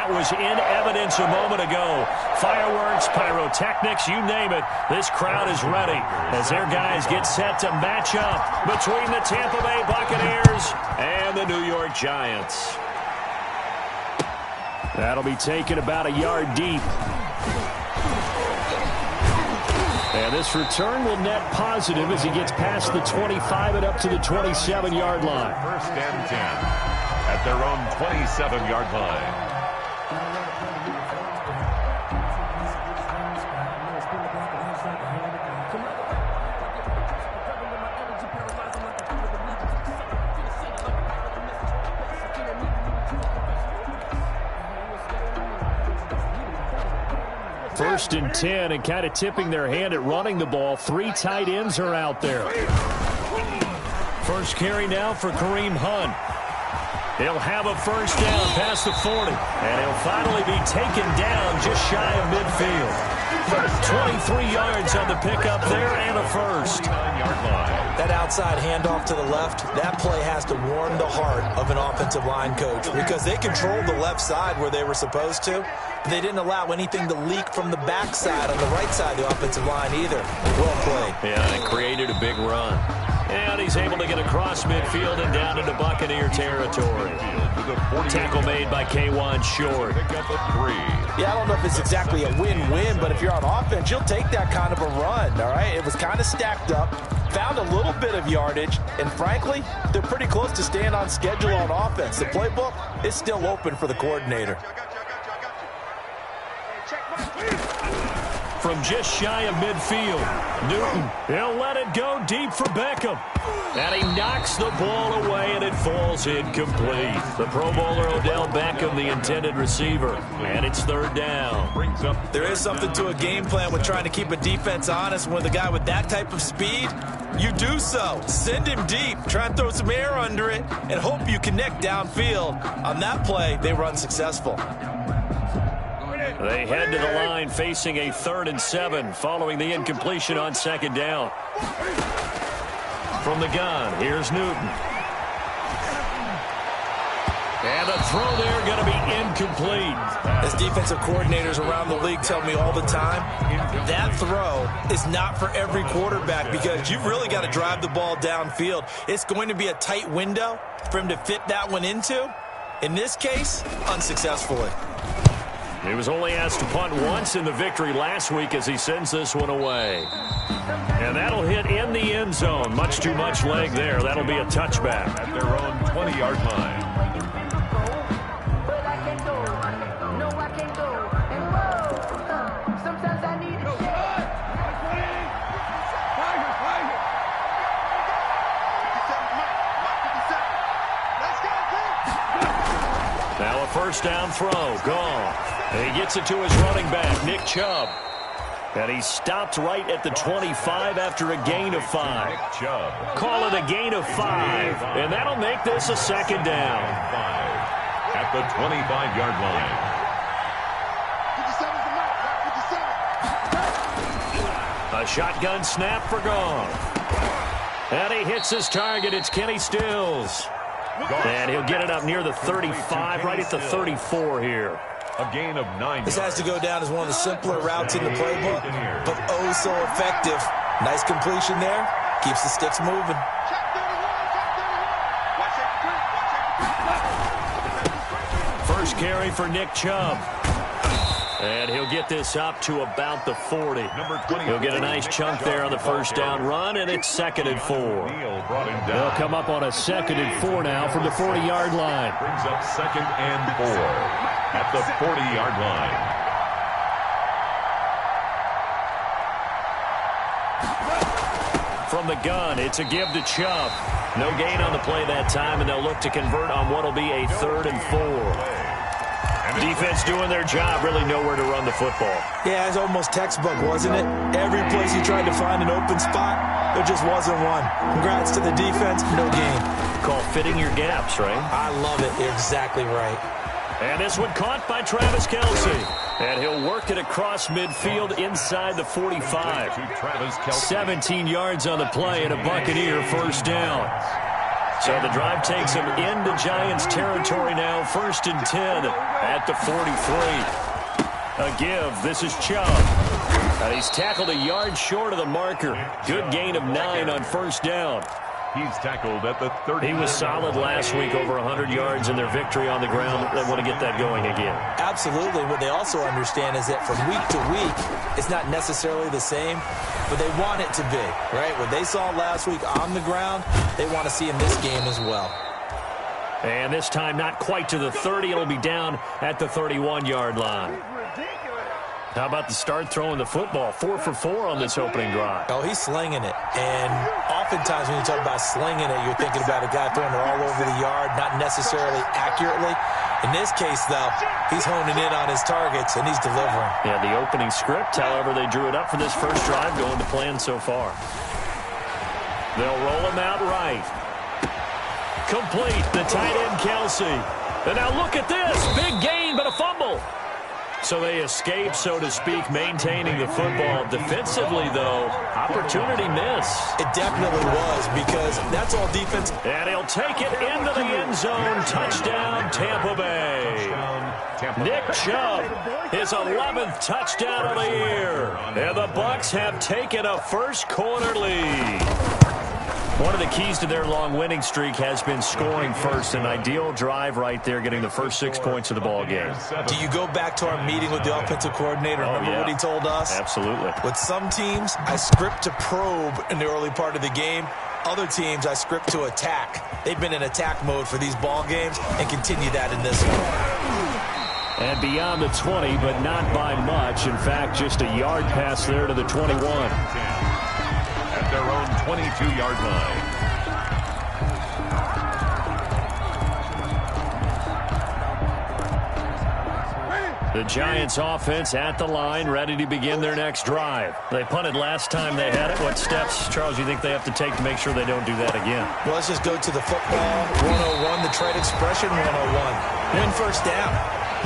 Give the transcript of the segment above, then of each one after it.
that was in evidence a moment ago. Fireworks, pyrotechnics, you name it. This crowd is ready as their guys get set to match up between the Tampa Bay Buccaneers and the New York Giants. That'll be taken about a yard deep. And this return will net positive as he gets past the 25 and up to the 27-yard line. First and 10 at their own 27-yard line. First and 10, and kind of tipping their hand at running the ball. 3 tight ends are out there. First carry now for Kareem Hunt. He'll have a first down past the 40, and he'll finally be taken down just shy of midfield. 23 yards on the pickup there and a first. That outside handoff to the left, that play has to warm the heart of an offensive line coach because they controlled the left side where they were supposed to. They didn't allow anything to leak from the backside on the right side of the offensive line either. Well played. Yeah, it created a big run. And he's able to get across midfield and down into Buccaneer territory. Tackle made by K'Wan Short. Yeah, I don't know if it's exactly a win-win, but if you're on offense, you'll take that kind of a run, all right? It was kind of stacked up, found a little bit of yardage, and frankly, they're pretty close to staying on schedule on offense. The playbook is still open for the coordinator. From just shy of midfield, Newton, he'll let it go deep for Beckham. And he knocks the ball away, and it falls incomplete. The Pro Bowler Odell Beckham, the intended receiver, and it's third down. There is something to a game plan with trying to keep a defense honest. With a guy with that type of speed, you do so. Send him deep. Try and throw some air under it and hope you connect downfield. On that play, they run successful. They head to the line facing a 3rd and 7 following the incompletion on second down. From the gun, here's Newton. And the throw there going to be incomplete. As defensive coordinators around the league tell me all the time, that throw is not for every quarterback because you've really got to drive the ball downfield. It's going to be a tight window for him to fit that one into. In this case, unsuccessfully. He was only asked to punt once in the victory last week as he sends this one away. And that'll hit in the end zone. Much too much leg there. That'll be a touchback. At their own 20-yard line. Now a first down throw. Gone. And he gets it to his running back, Nick Chubb. And he stopped right at the 25 after a gain of 5. Nick Chubb. Call it a gain of 5. And that'll make this a second down. At the 25-yard line. A shotgun snap for Gone. And he hits his target. It's Kenny Stills. And he'll get it up near the 35, right at the 34 here. A gain of 9. This has to go down as one of the simpler routes in the playbook, but oh so effective. Nice completion there. Keeps the sticks moving. First carry for Nick Chubb. And he'll get this up to about the 40. He'll get a nice chunk there on the first down run, and it's 2nd and 4. They'll come up on a 2nd and 4 now from the 40-yard line. Brings up 2nd and 4 at the 40-yard line. From the gun, it's a give to Chubb. No gain on the play that time, and they'll look to convert on what will be a 3rd and 4. Defense doing their job, really nowhere to run the football. Yeah, it's almost textbook, wasn't it? Every place he tried to find an open spot, there just wasn't one. Congrats to the defense, no gain. Call fitting your gaps, right? I love it. You're exactly right. And this one caught by Travis Kelce. And he'll work it across midfield inside the 45. 17 yards on the play and a Buccaneer first down. So the drive takes him into Giants territory now. 1st and 10 at the 43. A give. This is Chubb. He's tackled a yard short of the marker. Good gain of 9 on 1st down. He's tackled at the 30. He was solid last week, over 100 yards in their victory on the ground. They want to get that going again. Absolutely. What they also understand is that from week to week, it's not necessarily the same, but they want it to be, right? What they saw last week on the ground, they want to see in this game as well. And this time not quite to the 30. It'll be down at the 31-yard line. How about the start throwing the football? 4 for 4 on this opening drive. Oh, he's slinging it. And oftentimes when you talk about slinging it, you're thinking about a guy throwing it all over the yard, not necessarily accurately. In this case, though, he's honing in on his targets, and he's delivering. Yeah, the opening script, however, they drew it up for this first drive, going to plan so far. They'll roll him out right. Complete, the tight end, Kelsey. And now look at this. Big gain, but a fumble. So they escape, so to speak, maintaining the football. Defensively, though, opportunity miss. It definitely was, because that's all defense. And he'll take it into the end zone. Touchdown, Tampa Bay. Nick Chubb, his 11th touchdown of the year. And the Bucs have taken a first-quarter lead. One of the keys to their long winning streak has been scoring first. An ideal drive right there, getting the first 6 points of the ball game. Do you go back to our meeting with the offensive coordinator? Remember what he told us? Absolutely. With some teams, I script to probe in the early part of the game. Other teams, I script to attack. They've been in attack mode for these ball games and continue that in this one. And beyond the 20, but not by much. In fact, just a yard pass there to the 21. At their own 22-yard line. The Giants offense at the line, ready to begin their next drive. They punted last time they had it. What steps, Charles, you think they have to take to make sure they don't do that again? Well, let's just go to the football 101, the trade expression 101. Win first down.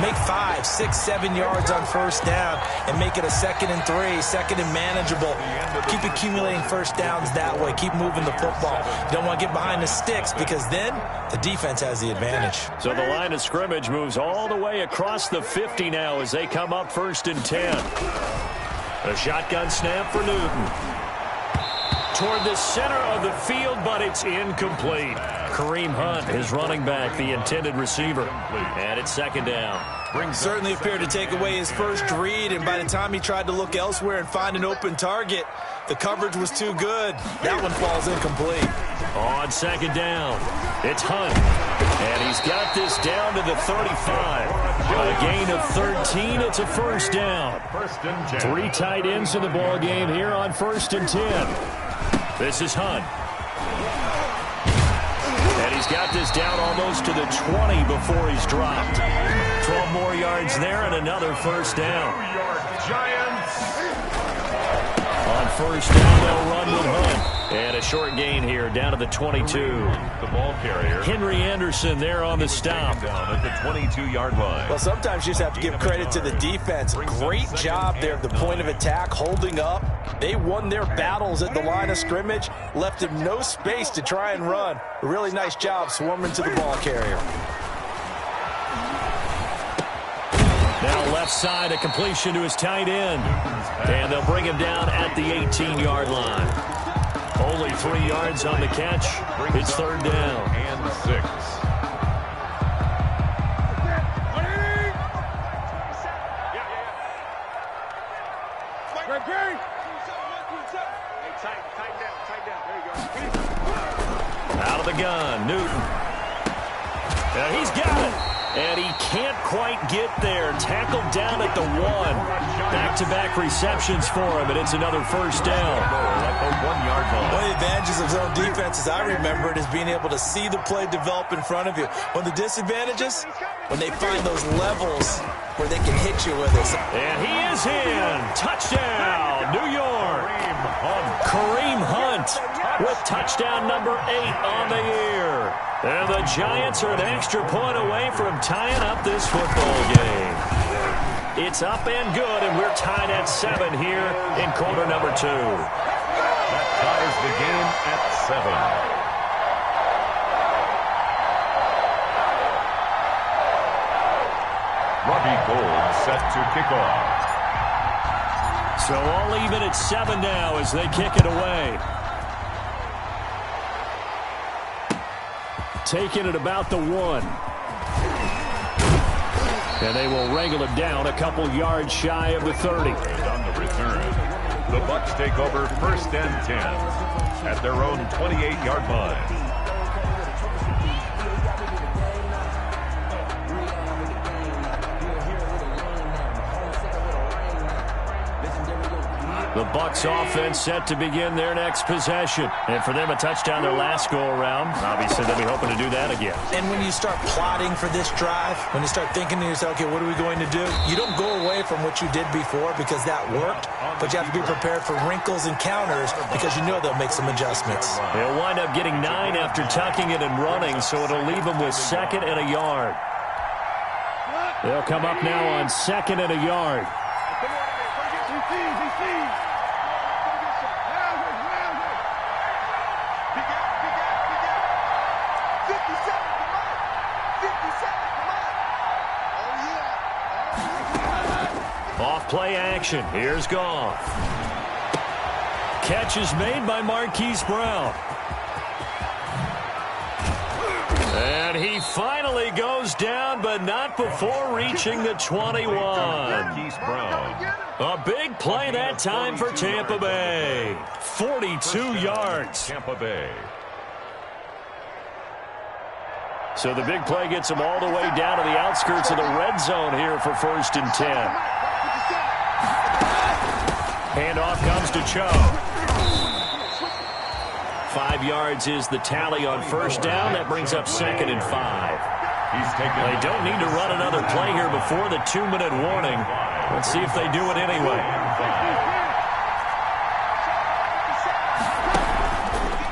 Make 5, 6, 7 yards on first down and make it a 2nd and 3, 2nd and manageable. Keep accumulating first downs that way. Keep moving the football. You don't want to get behind the sticks, because then the defense has the advantage. So the line of scrimmage moves all the way across the 50 now as they come up 1st and 10. A shotgun snap for Newton. Toward the center of the field, but it's incomplete. Kareem Hunt, his running back, the intended receiver. And it's 2nd down. Certainly appeared to take away his first read, and by the time he tried to look elsewhere and find an open target, the coverage was too good. That one falls incomplete. On 2nd down, it's Hunt. And he's got this down to the 35. A gain of 13, it's a first down. 3 tight ends in the ball game here on 1st and 10. This is Hunt. And he's got this down almost to the 20 before he's dropped. 12 more yards there and another first down. Giants. On 1st down, they'll run with Hunt. And a short gain here, down to the 22. The ball carrier. Henry Anderson there on the stop. Down at the 22-yard line. Well, sometimes you just have to give credit to the defense. Great job there at the point of attack, holding up. They won their battles at the line of scrimmage, left him no space to try and run. A really nice job swarming to the ball carrier. Now left side, a completion to his tight end. And they'll bring him down at the 18-yard line. Only 3 yards on the catch. It's 3rd down. And 6. Out of the gun, Newton. He's got it. And he can't quite get there. Tackled down at the 1. Back-to-back receptions for him, and it's another first down. At the 1-yard line. One of the advantages of zone defense, as I remember it, is being able to see the play develop in front of you. One of the disadvantages, when they find those levels where they can hit you with it. And he is in. Touchdown, New York. Kareem Hunt with touchdown number 8 on the year. And the Giants are an extra point away from tying up this football game. It's up and good, and we're tied at 7 here in quarter number 2. That ties the game at 7. Robbie Gould set to kick off. So all even at 7 now as they kick it away. Taking it about the 1. And they will wrangle it down a couple yards shy of the 30. On the return, the Bucs take over 1st and 10 at their own 28-yard line. The Bucs offense set to begin their next possession. And for them, a touchdown their last go-around. Obviously, they'll be hoping to do that again. And when you start plotting for this drive, when you start thinking to yourself, okay, what are we going to do? You don't go away from what you did before because that worked, but you have to be prepared for wrinkles and counters because you know they'll make some adjustments. They'll wind up getting 9 after tucking it and running, so it'll leave them with 2nd and a yard. They'll come up now on 2nd and a yard. Off-play action. Here's Goff. Catch is made by Marquise Brown. And he finally goes down, but not before reaching the 21. Marquise Brown. A big play that time for Tampa Bay. 42 yards. Tampa Bay. So the big play gets them all the way down to the outskirts of the red zone here for 1st and 10. Handoff comes to Chubb. 5 yards is the tally on 1st down. That brings up 2nd and 5. They don't need to run another play here before the 2-minute warning. Let's see if they do it anyway.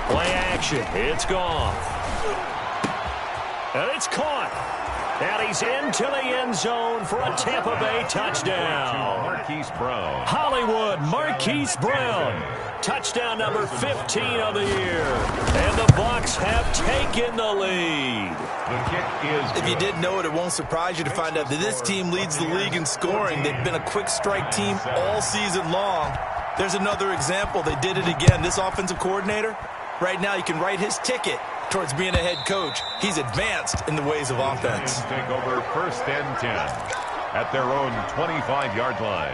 Play action. It's gone. And it's caught. And he's into the end zone for a Tampa Bay touchdown. Marquise Brown. Hollywood, Marquise Brown. Touchdown number 15 of the year. And the Bucs have taken the lead. The kick is If you didn't know it, it won't surprise you to find out that this team leads the league in scoring. They've been a quick strike team all season long. There's another example. They did it again. This offensive coordinator, right now you can write his ticket towards being a head coach. He's advanced in the ways of offense. Take over 1st and 10 at their own 25-yard line.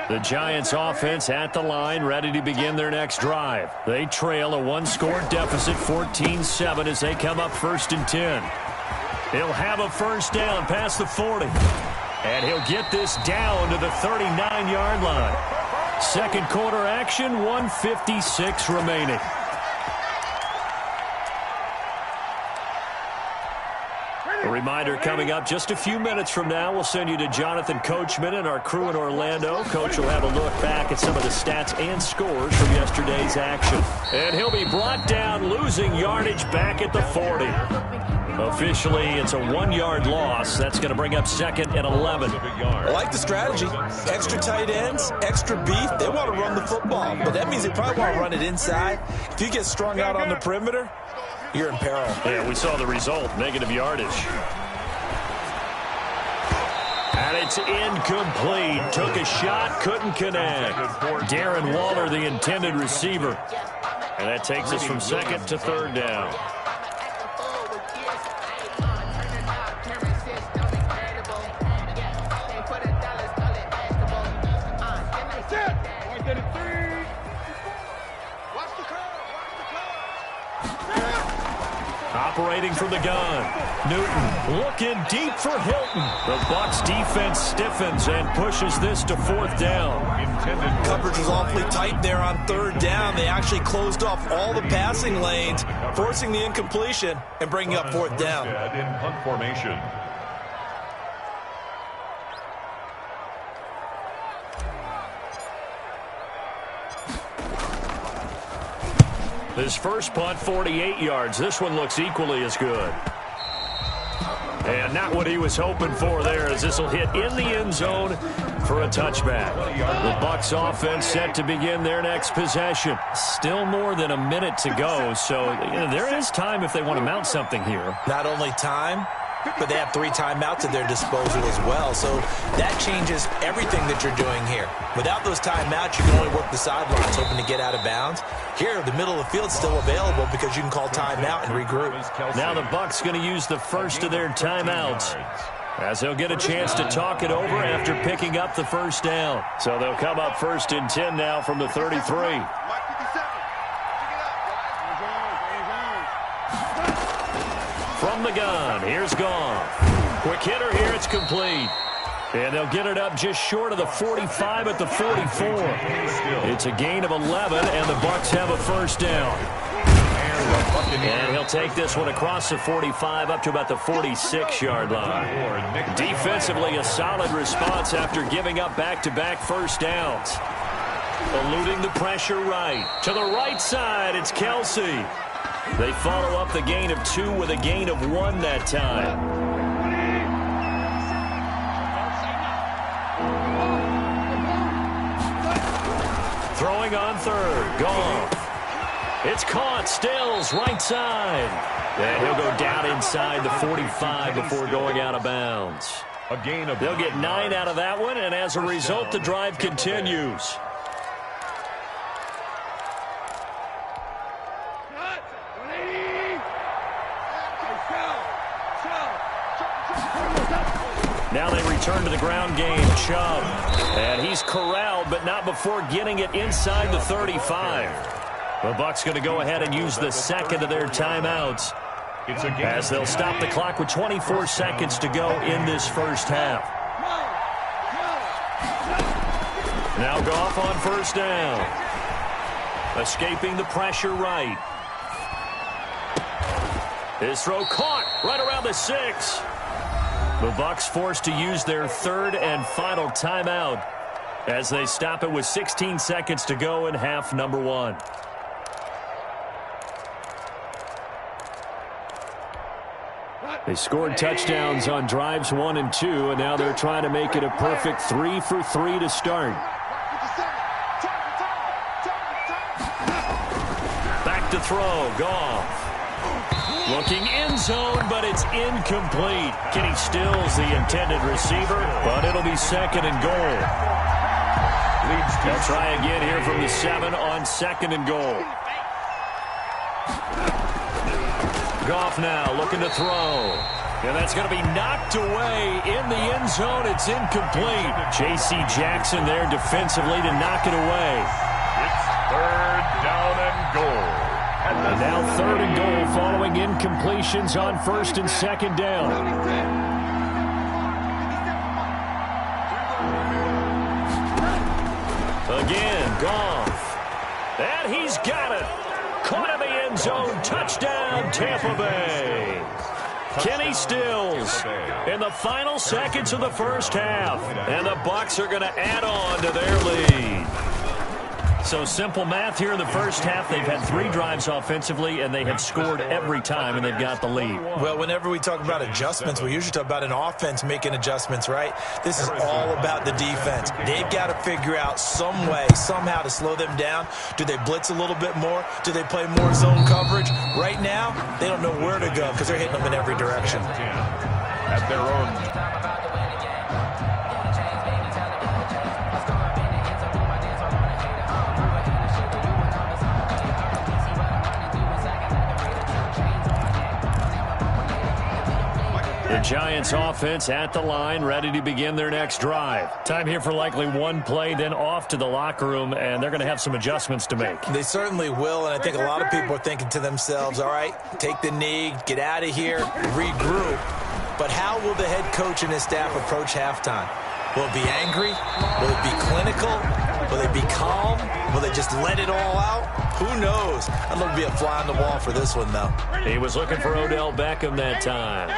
The Giants offense at the line, ready to begin their next drive. They trail a 1-score deficit, 14-7, as they come up 1st and 10. He'll have a 1st down past the 40. And he'll get this down to the 39-yard line. 2nd quarter action, 1:56 remaining. A reminder coming up just a few minutes from now, we'll send you to Jonathan Coachman and our crew in Orlando. Coach will have a look back at some of the stats and scores from yesterday's action. And he'll be brought down, losing yardage back at the 40. Officially, it's a 1-yard loss. That's going to bring up 2nd and 11. I like the strategy. Extra tight ends, extra beef. They want to run the football, but that means they probably want to run it inside. If you get strung out on the perimeter, you're in peril. Yeah, we saw the result, negative yardage. And it's incomplete. Took a shot, couldn't connect. Darren Waller, the intended receiver. And that takes us from 2nd to 3rd down. Operating from the gun. Newton looking deep for Hilton. The Bucs defense stiffens and pushes this to 4th down. Coverage was awfully tight there on 3rd down. They actually closed off all the passing lanes, forcing the incompletion and bringing up 4th down. In punt formation. His first punt, 48 yards. This one looks equally as good. And not what he was hoping for there, as this will hit in the end zone for a touchback. The Bucs offense set to begin their next possession. Still more than a minute to go, so there is time if they want to mount something here. Not only time, but they have 3 timeouts at their disposal as well. So that changes everything that you're doing here. Without those timeouts, you can only work the sidelines, hoping to get out of bounds. Here, the middle of the field's still available because you can call timeout and regroup. Now the Bucs going to use the first of their timeouts, as they'll get a chance to talk it over after picking up the first down. So they'll come up 1st and 10 now from the 33. From the gun, here's Goff. Quick hitter here, it's complete. And they'll get it up just short of the 45 at the 44. It's a gain of 11, and the Bucs have a first down. And he'll take this one across the 45 up to about the 46-yard line. Defensively, a solid response after giving up back-to-back first downs. Eluding the pressure right. To the right side, it's Kelsey. They follow up the gain of 2 with a gain of 1 that time. Throwing on 3rd. Goff. It's caught. Stills. Right side. And he'll go down inside the 45 before going out of bounds. They'll get 9 out of that one, and as a result, the drive continues. Now they return to the ground game. Chubb. And he's corralled, but not before getting it inside the 35. The Bucs going to go ahead and use the second of their timeouts, as they'll stop the clock with 24 seconds to go in this first half. Now Goff on first down. Escaping the pressure right. His throw caught right around the 6. The Bucs forced to use their 3rd and final timeout as they stop it with 16 seconds to go in half number 1. They scored touchdowns on drives 1 and 2, and now they're trying to make it a perfect 3 for 3 to start. Back to throw. Goff. Looking end zone, but it's incomplete. Kenny Stills, the intended receiver, but it'll be 2nd and goal. They'll try again here from the 7 on 2nd and goal. Goff now looking to throw. And that's going to be knocked away in the end zone. It's incomplete. J.C. Jackson there defensively to knock it away. It's 3rd down and goal. And now 3rd and goal following incompletions on 1st and 2nd down. Again, Goff. And he's got it. Caught in the end zone. Touchdown, Tampa Bay. Kenny Stills in the final seconds of the first half. And the Bucs are going to add on to their lead. So simple math here in the first half. They've had 3 drives offensively, and they have scored every time, and they've got the lead. Well, whenever we talk about adjustments, we usually talk about an offense making adjustments, right? This is all about the defense. They've got to figure out some way, somehow to slow them down. Do they blitz a little bit more? Do they play more zone coverage? Right now, they don't know where to go because they're hitting them in every direction. At their own. The Giants offense at the line, ready to begin their next drive. Time here for likely 1 play, then off to the locker room, and they're going to have some adjustments to make. They certainly will, and I think a lot of people are thinking to themselves, all right, take the knee, get out of here, regroup. But how will the head coach and his staff approach halftime? Will it be angry? Will it be clinical? Will they be calm? Will they just let it all out? Who knows? I'd love to be a fly on the wall for this one, though. He was looking for Odell Beckham that time.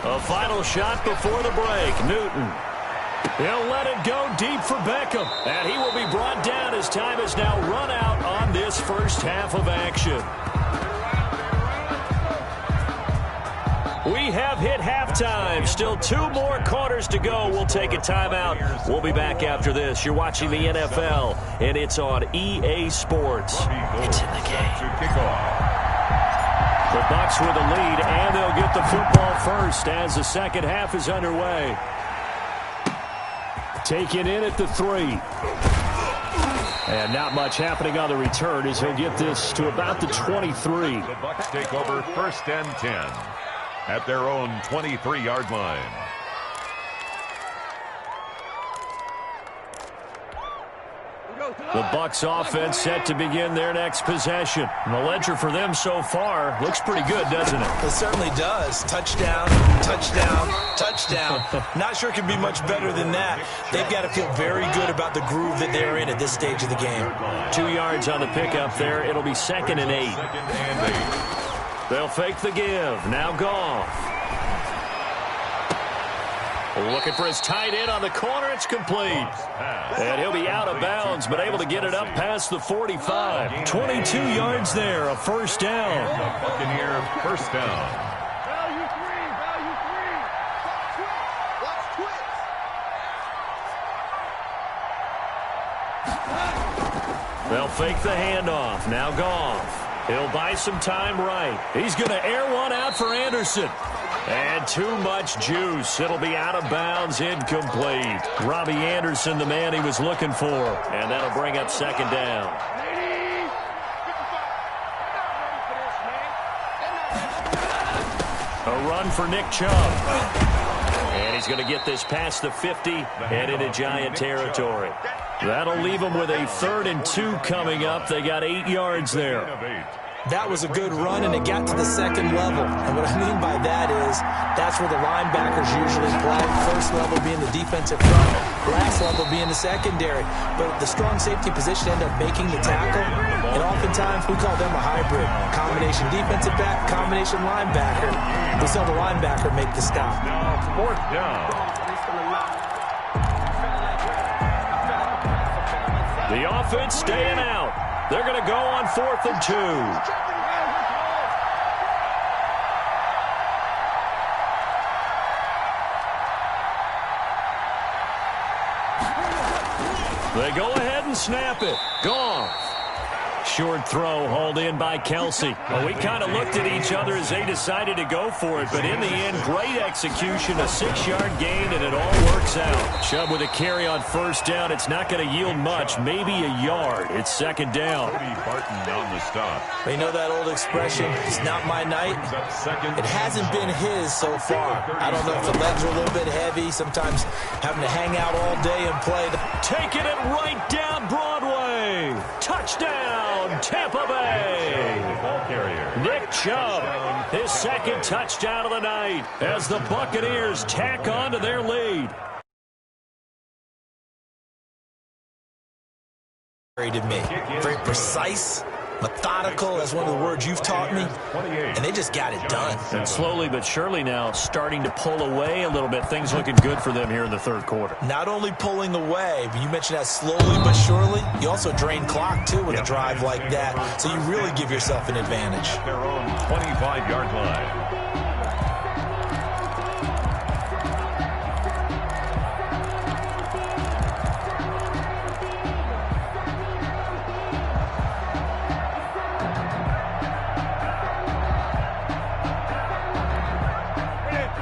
A final shot before the break. Newton. He'll let it go deep for Beckham. And he will be brought down as time has now run out on this first half of action. We We have hit halftime. Still 2 more quarters to go. We'll take a timeout. We'll be back after this. You're watching the NFL, and it's on EA Sports. It's in the game. The Bucs with a lead, and they'll get the football first as the second half is underway. Taken in at the 3. And not much happening on the return as he'll get this to about the 23. The Bucs take over 1st and 10 at their own 23-yard line. The Bucs offense set to begin their next possession. And the ledger for them so far looks pretty good, doesn't it? It certainly does. Touchdown, touchdown, touchdown. Not sure it can be much better than that. They've got to feel very good about the groove that they're in at this stage of the game. 2 yards on the pickup there. It'll be 2nd and 8. They'll fake the give. Now Goff. Looking for his tight end on the corner. It's complete. And he'll be out of bounds, but able to get it up past the 45. 22 yards there, a first down. The Buccaneers first down. Value three. Watch twits. They'll fake the handoff. Now Goff. He'll buy some time right. He's going to air one out for Anderson. And too much juice. It'll be out of bounds, incomplete. Robbie Anderson, the man he was looking for. And that'll bring up 2nd down. A run for Nick Chubb. And he's going to get this past the 50 and into Giant territory. That'll leave them with a 3rd and 2 coming up. They got 8 yards there. That was a good run, and it got to the 2nd level. And what I mean by that is that's where the linebackers usually play. First level being the defensive front, last level being the secondary. But the strong safety position ended up making the tackle, and oftentimes we call them a hybrid. Combination defensive back, combination linebacker. We saw the linebacker make the stop. Now 4th down. The offense staying out. They're going to go on 4th and 2. They go ahead and snap it. Goff. Short throw hauled in by Kelsey. Well, we kind of looked at each other as they decided to go for it, but in the end, great execution, a 6-yard gain, and it all works out. Chubb with a carry on 1st down. It's not going to yield much, maybe a yard. It's 2nd down. Barton on the stop. You know that old expression, it's not my night? It hasn't been his so far. I don't know if the legs are a little bit heavy, sometimes having to hang out all day and play. Taking it right down Broadway. Touchdown, Tampa Bay. Nick Chubb, his 2nd touchdown of the night as the Buccaneers tack on to their lead. To me, very precise, methodical. That's one of the words you've taught me. And they just got it done. And slowly but surely now starting to pull away a little bit. Things looking good for them here in the 3rd quarter. Not only pulling away, but you mentioned that slowly but surely. You also drain clock, too, with a drive like that. So you really give yourself an advantage. Their own 25-yard line.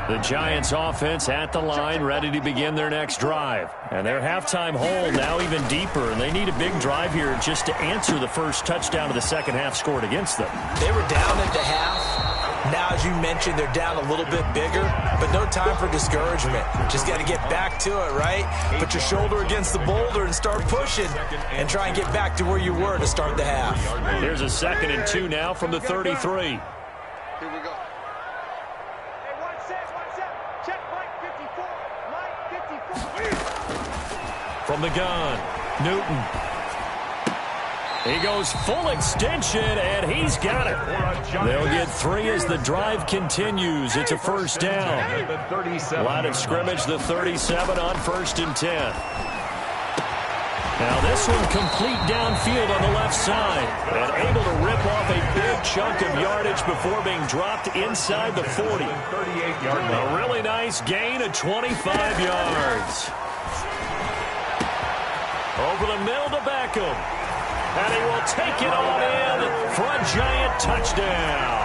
The Giants offense at the line, ready to begin their next drive. And their halftime hole now even deeper, and they need a big drive here just to answer the first touchdown of the 2nd half scored against them. They were down at the half. Now, as you mentioned, they're down a little bit bigger, but no time for discouragement. Just got to get back to it, right? Put your shoulder against the boulder and start pushing and try and get back to where you were to start the half. Here's a 2nd and 2 now from the 33. Here we go. Hey, one set. Check Mike 54. Mike 54. From the gun, Newton. He goes full extension, and he's got it. They'll get 3 as the drive continues. It's a first down. Line of scrimmage, the 37 on 1st and 10. Now this one complete downfield on the left side. And able to rip off a big chunk of yardage before being dropped inside the 40. 38-yard line. A really nice gain of 25 yards. Over the middle to Beckham. And he will take it on in for a giant touchdown.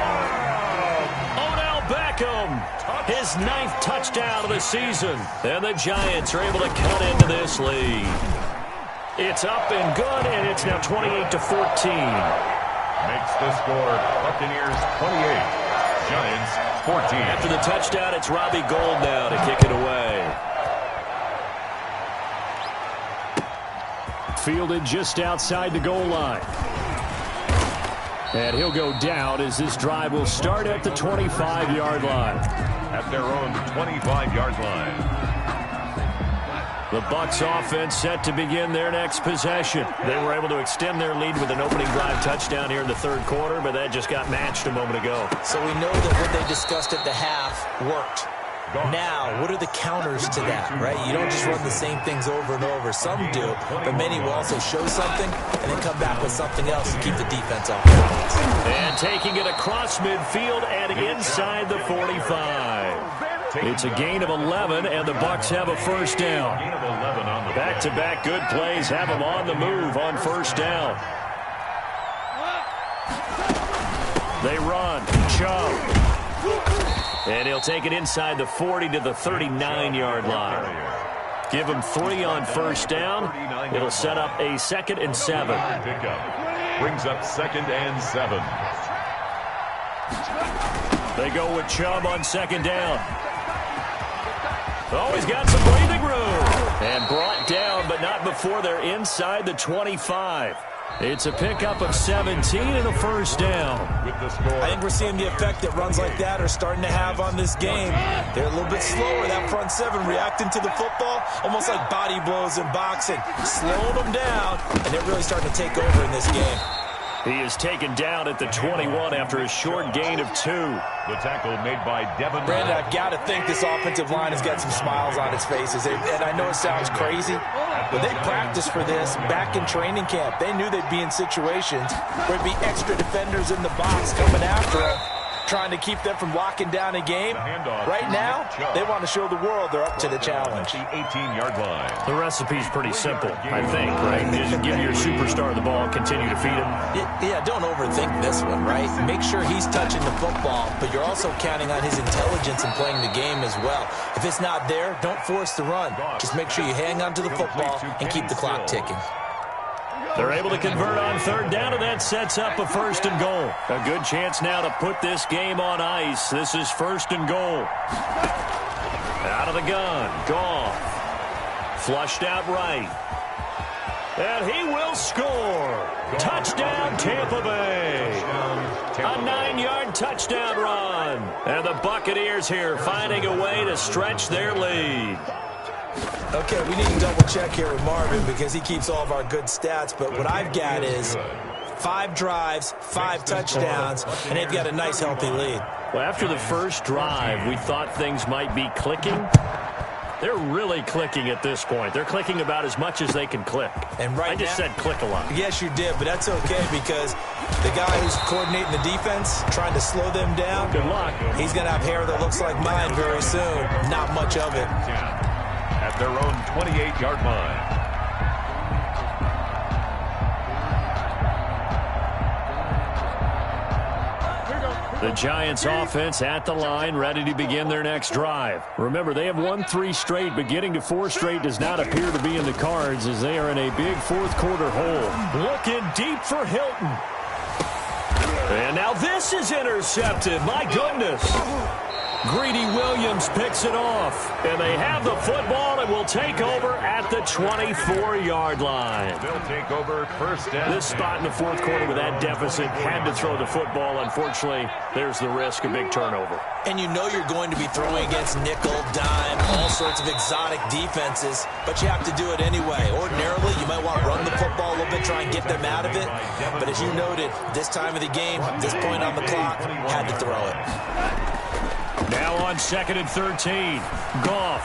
Odell Beckham, his 9th touchdown of the season. And the Giants are able to cut into this lead. It's up and good, and it's now 28-14. Makes the score Buccaneers 28, Giants 14. After the touchdown, it's Robbie Gould now to kick it away. Fielded just outside the goal line. And he'll go down as this drive will start at the 25-yard line. At their own 25-yard line. The Bucs offense set to begin their next possession. They were able to extend their lead with an opening drive touchdown here in the 3rd quarter, but that just got matched a moment ago. So we know that what they discussed at the half worked. Now, what are the counters to that, right? You don't just run the same things over and over. Some do, but many will also show something and then come back with something else to keep the defense off balance. And taking it across midfield and inside the 45. It's a gain of 11, and the Bucs have a first down. Back-to-back good plays have them on the move on first down. They run. Chubb. And he'll take it inside the 40 to the 39-yard line. Give him 3 on first down. It'll set up a 2nd and 7. Brings up 2nd and 7. They go with Chubb on 2nd down. Oh, he's got some breathing room. And brought down, but not before they're inside the 25. It's a pickup of 17 and a first down. I think we're seeing the effect that runs like that are starting to have on this game. They're a little bit slower, that front 7, reacting to the football, almost like body blows in boxing. Slowing them down, and they're really starting to take over in this game. He is taken down at the 21 after a short gain of 2. The tackle made by Devin. Brandon, I've got to think this offensive line has got some smiles on its faces. And I know it sounds crazy, but they practiced for this back in training camp. They knew they'd be in situations where there'd be extra defenders in the box coming after them, trying to keep them from locking down a game. Right now, they want to show the world they're up to the challenge. The 18-yard line. The recipe's pretty simple, I think, right? Just give your superstar the ball, continue to feed him. Yeah, don't overthink this one, right? Make sure he's touching the football, but you're also counting on his intelligence in playing the game as well. If it's not there, don't force the run. Just make sure you hang on to the football and keep the clock ticking. They're able to convert on 3rd down, and that sets up a 1st and goal. A good chance now to put this game on ice. This is 1st and goal. Out of the gun, Goff. Flushed out right. And he will score. Touchdown, Tampa Bay. A 9-yard touchdown run. And the Buccaneers here finding a way to stretch their lead. Okay, we need to double check here with Marvin because he keeps all of our good stats, but what I've got is 5 drives, 5 touchdowns, and they've got a nice, healthy lead. Well, after the first drive, we thought things might be clicking. They're really clicking at this point. They're clicking about as much as they can click. And right I just said click a lot. Yes, you did, but that's okay because the guy who's coordinating the defense, trying to slow them down, good luck. He's going to have hair that looks like mine very soon. Not much of it. At their own 28-yard line. The Giants offense at the line, ready to begin their next drive. Remember, they have won 3 straight, but getting to 4 straight does not appear to be in the cards as they are in a big 4th quarter hole. Looking deep for Hilton. And now this is intercepted. My goodness. Greedy Williams picks it off. And they have the football and will take over at the 24-yard line. They'll take over 1st and 10. This spot in the 4th quarter with that deficit had to throw the football. Unfortunately, there's the risk of big turnover. And you know you're going to be throwing against nickel, dime, all sorts of exotic defenses, but you have to do it anyway. Ordinarily, you might want to run the football a little bit, try and get them out of it. But as you noted, this time of the game, this point on the clock, had to throw it. Now on 2nd and 13. Goff.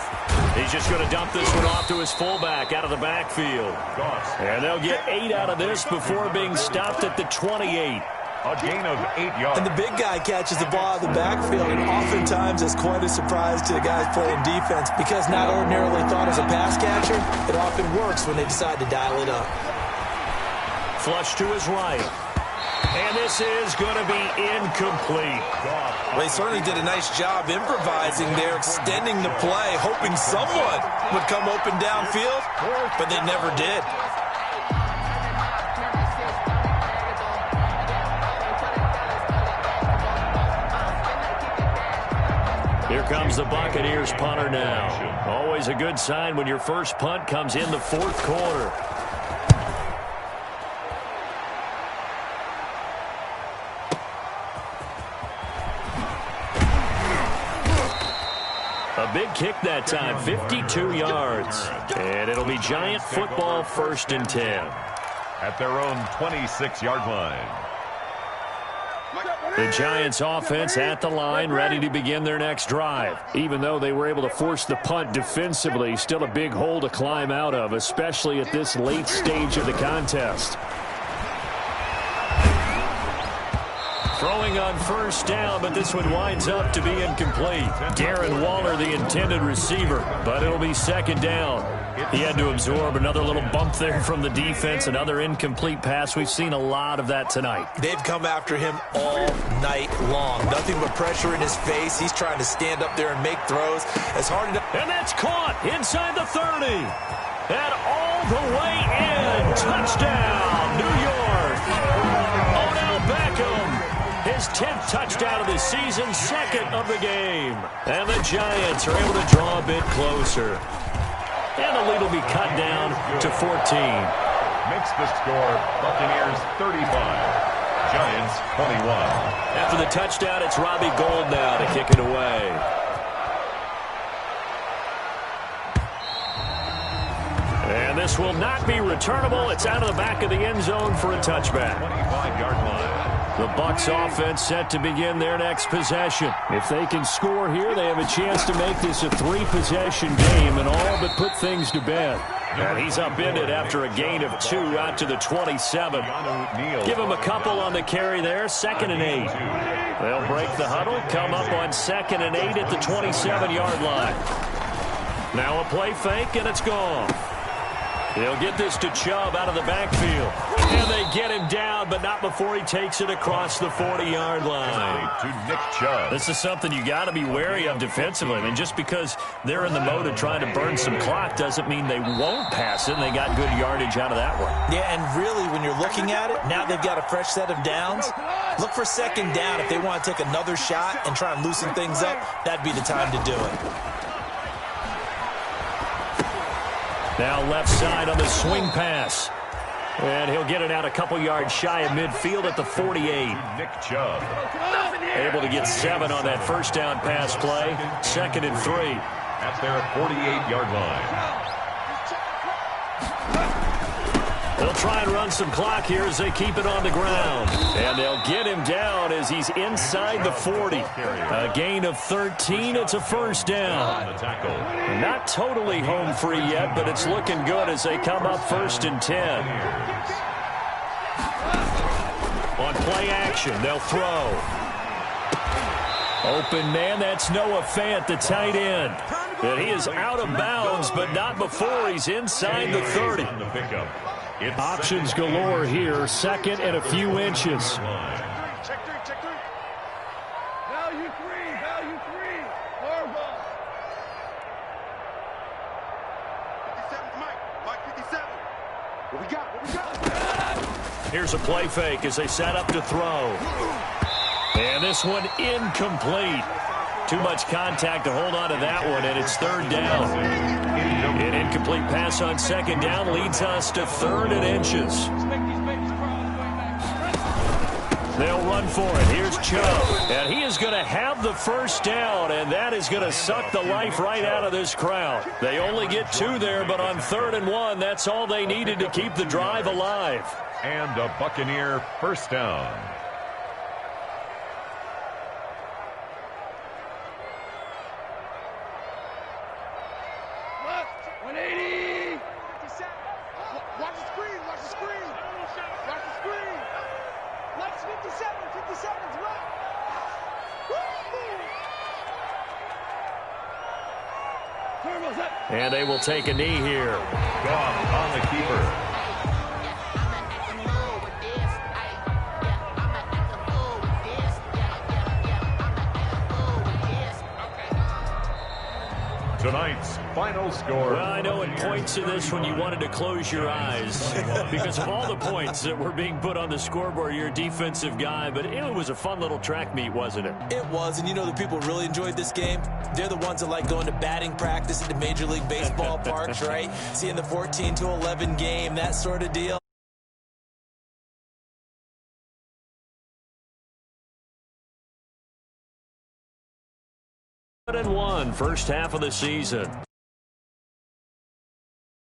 He's just going to dump this one off to his fullback out of the backfield. And they'll get 8 out of this before being stopped at the 28. A gain of 8 yards. And the big guy catches the ball out of the backfield, and oftentimes it's quite a surprise to the guys playing defense because not ordinarily thought as a pass catcher, it often works when they decide to dial it up. Flush to his right. And this is going to be incomplete. Well, he certainly did a nice job improvising there, extending the play, hoping someone would come open downfield, but they never did. Here comes the Buccaneers punter now. Always a good sign when your first punt comes in the fourth quarter. A big kick that time, 52 yards. And it'll be Giant football, 1st and 10. At their own 26-yard line. The Giants offense at the line, ready to begin their next drive. Even though they were able to force the punt defensively, still a big hole to climb out of, especially at this late stage of the contest. Throwing on 1st down, but this one winds up to be incomplete. Darren Waller, the intended receiver, but it'll be 2nd down. He had to absorb another little bump there from the defense, another incomplete pass. We've seen a lot of that tonight. They've come after him all night long. Nothing but pressure in his face. He's trying to stand up there and make throws. As hard enough. And that's caught inside the 30. And all the way in. Touchdown, New York. Odell Beckham. His 10th touchdown of the season, 2nd of the game. And the Giants are able to draw a bit closer. And the lead will be cut down to 14. Makes the score Buccaneers 35, Giants 21. After the touchdown, it's Robbie Gould now to kick it away. And this will not be returnable. It's out of the back of the end zone for a touchback. 25-yard line. The Bucs offense set to begin their next possession. If they can score here, they have a chance to make this a 3-possession game and all but put things to bed. And he's upended after a gain of 2 out to the 27. Give him a couple on the carry there, 2nd and 8. They'll break the huddle, come up on 2nd and 8 at the 27-yard line. Now a play fake, and it's gone. They'll get this to Chubb out of the backfield. And they get him down, but not before he takes it across the 40-yard line. To Nick Chubb. This is something you got to be wary of defensively. I mean, just because they're in the mode of trying to burn some clock doesn't mean they won't pass it, and they got good yardage out of that one. Yeah, and really, when you're looking at it, now they've got a fresh set of downs. Look for 2nd down. If they want to take another shot and try and loosen things up, that'd be the time to do it. Now left side on the swing pass. And he'll get it out a couple yards shy of midfield at the 48. Nick Chubb. Able to get 7 on that 1st down pass play. 2nd and 3. At their 48-yard line. They'll try and run some clock here as they keep it on the ground. And they'll get him down as he's inside the 40. A gain of 13. It's a 1st down. Not totally home free yet, but it's looking good as they come up 1st and 10. On play action, they'll throw. Open man, that's Noah Fant, the tight end. And he is out of bounds, but not before he's inside the 30. Options galore here, 2nd and a few inches. Check three. Value 3. Hard ball. 57, Mike 57. What we got? Here's a play fake as they set up to throw. And this one incomplete. Too much contact to hold on to that one, and it's 3rd down. An incomplete pass on 2nd down leads us to 3rd and inches. They'll run for it. Here's Chubb. And he is going to have the 1st down, and that is going to suck the life right out of this crowd. They only get 2 there, but on 3rd and 1, that's all they needed to keep the drive alive. And a Buccaneer 1st down. Left, 180. 57. Watch the screen. Watch the screen. Left 57. And they will take a knee here. Gone on the keeper. Tonight's final score. Well, I know at points in this when you wanted to close your eyes because of all the points that were being put on the scoreboard. You're a defensive guy, but it was a fun little track meet, wasn't it? It was, and you know the people really enjoyed this game? They're the ones that like going to batting practice at the Major League Baseball parks, right? Seeing the 14-11 game, that sort of deal. And 1 first half of the season.